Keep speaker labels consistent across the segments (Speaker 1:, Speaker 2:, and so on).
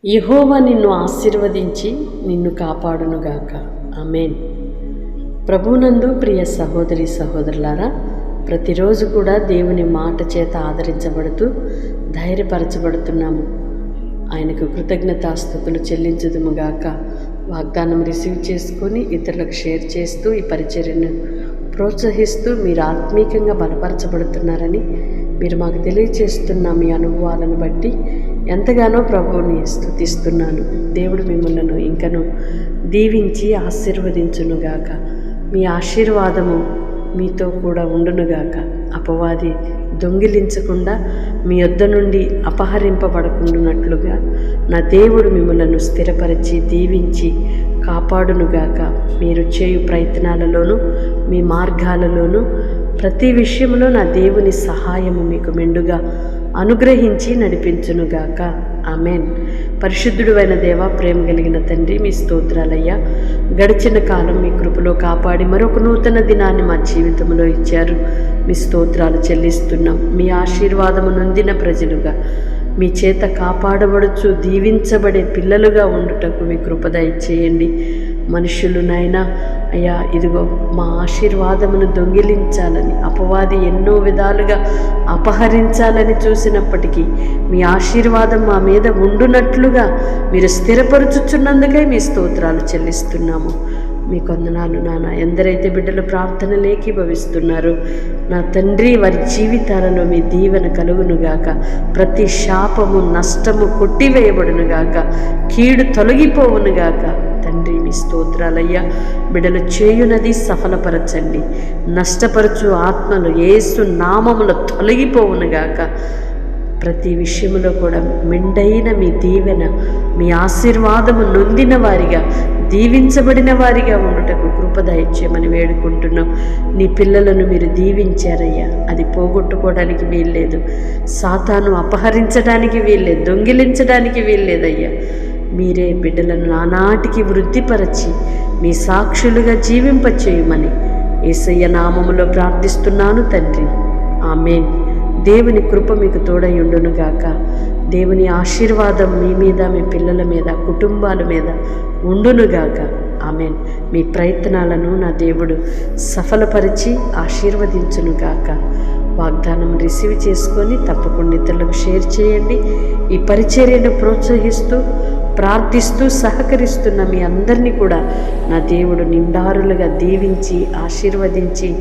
Speaker 1: యెహోవా నిన్ను ఆశీర్వదించి నిన్ను కాపాడునుగాక. ఆమేన్. ప్రభునందు ప్రియ సహోదరి సహోదరులారా, ప్రతిరోజు కూడా దేవుని మాట చేత ఆదరించబడుతూ ధైర్యపరచబడుతున్నాము. ఆయనకు కృతజ్ఞతాస్తుతులు చెల్లించుదుముగాక. వాగ్దానం రిసీవ్ చేసుకొని ఇతరులకు షేర్ చేస్తూ ఈ పరిచర్యను ప్రోత్సహిస్తూ మీరు ఆత్మీకంగా బలపరచబడుతున్నారని మీరు మాకు తెలియచేస్తున్న మీ అనుభవాలను బట్టి ఎంతగానో ప్రభువుని స్తుతిస్తున్నాను. దేవుడు మిమ్మల్ని ఇంకను దీవించి ఆశీర్వదించునుగాక. మీ ఆశీర్వాదము మీతో కూడా ఉండునుగాక. అపవాది దొంగిలించకుండా మీ యొద్ద నుండి అపహరింపబడకుండానట్లుగా నా దేవుడు మిమ్మలను స్థిరపరిచి దీవించి కాపాడునుగాక. మీరు చేయు ప్రయత్నాలలోనూ మీ మార్గాలలోనూ ప్రతి విషయంలో నా దేవుని సహాయము మీకు మెండుగా అనుగ్రహించి నడిపించునుగాక. ఆమేన్. పరిశుద్ధుడు అయిన దేవా, ప్రేమ కలిగిన తండ్రి, మీ స్తోత్రాలయ్యా. గడిచిన కాలం మీ కృపలో కాపాడి మరొక నూతన దినాన్ని మా జీవితంలో ఇచ్చారు. మీ స్తోత్రాలు చెల్లిస్తున్నాం. మీ ఆశీర్వాదము నొందిన ప్రజలుగా మీ చేత కాపాడబడుచు దీవించబడే పిల్లలుగా ఉండుటకు మీ కృప దయచేయండి. మనుషులు నాయనా అయ్యా, ఇదిగో మా ఆశీర్వాదమును దొంగిలించాలని అపవాది ఎన్నో విధాలుగా అపహరించాలని చూసినప్పటికీ మీ ఆశీర్వాదం మా మీద ఉండునట్లుగా మీరు స్థిరపరచుచున్నందుకై మీ స్తోత్రాలు చెల్లిస్తున్నాము. మీ కొందనాలు నాన్న. ఎందరైతే బిడ్డలు ప్రార్థనలు ఏకీభవిస్తున్నారో నా తండ్రి, వారి జీవితాలలో మీ దీవెన కలుగునుగాక. ప్రతి శాపము నష్టము కొట్టివేయబడునుగాక. కీడు తొలగిపోవునుగాక. తండ్రి, మీ స్తోత్రాలయ్యా. బిడ్డలు చేయునది సఫలపరచండి. నష్టపరచు ఆత్మలు యేసు నామములో తొలగిపోవునుగాక. ప్రతి విషయంలో కూడా మెండైన మీ దీవెన, మీ ఆశీర్వాదము నొందిన వారిగా, దీవించబడిన వారిగా ఉండుటకు కృప దయచేయమని వేడుకుంటున్నాం. నీ పిల్లలను మీరు దీవించారయ్యా. అది పోగొట్టుకోవడానికి వీల్లేదు. సాతాను అపహరించడానికి వీల్లేదు. దొంగిలించడానికి వీల్లేదయ్యా. మీరే బిడ్డలను నానాటికి వృద్ధిపరచి మీ సాక్షులుగా జీవింపచేయమని యేసయ్య నామములో ప్రార్థిస్తున్నాను తండ్రి. ఆమేన్. దేవుని కృప మీకు తోడై ఉండునుగాక. దేవుని ఆశీర్వాదం మీ మీద, మీ పిల్లల మీద, కుటుంబాల మీద ఉండునుగాక. ఆమేన్. మీ ప్రయత్నాలను నా దేవుడు సఫలపరిచి ఆశీర్వదించునుగాక. వాగ్దానం రిసీవ్ చేసుకొని తప్పకుండా ఇతరులకు షేర్ చేయండి. ఈ పరిచర్యను ప్రోత్సహిస్తూ ప్రార్థిస్తూ సహకరిస్తున్న మీ అందరినీ కూడా నా దేవుడు నిండారులుగా దీవించి ఆశీర్వదించి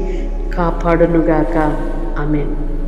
Speaker 1: కాపాడునుగాక. ఆమేన్.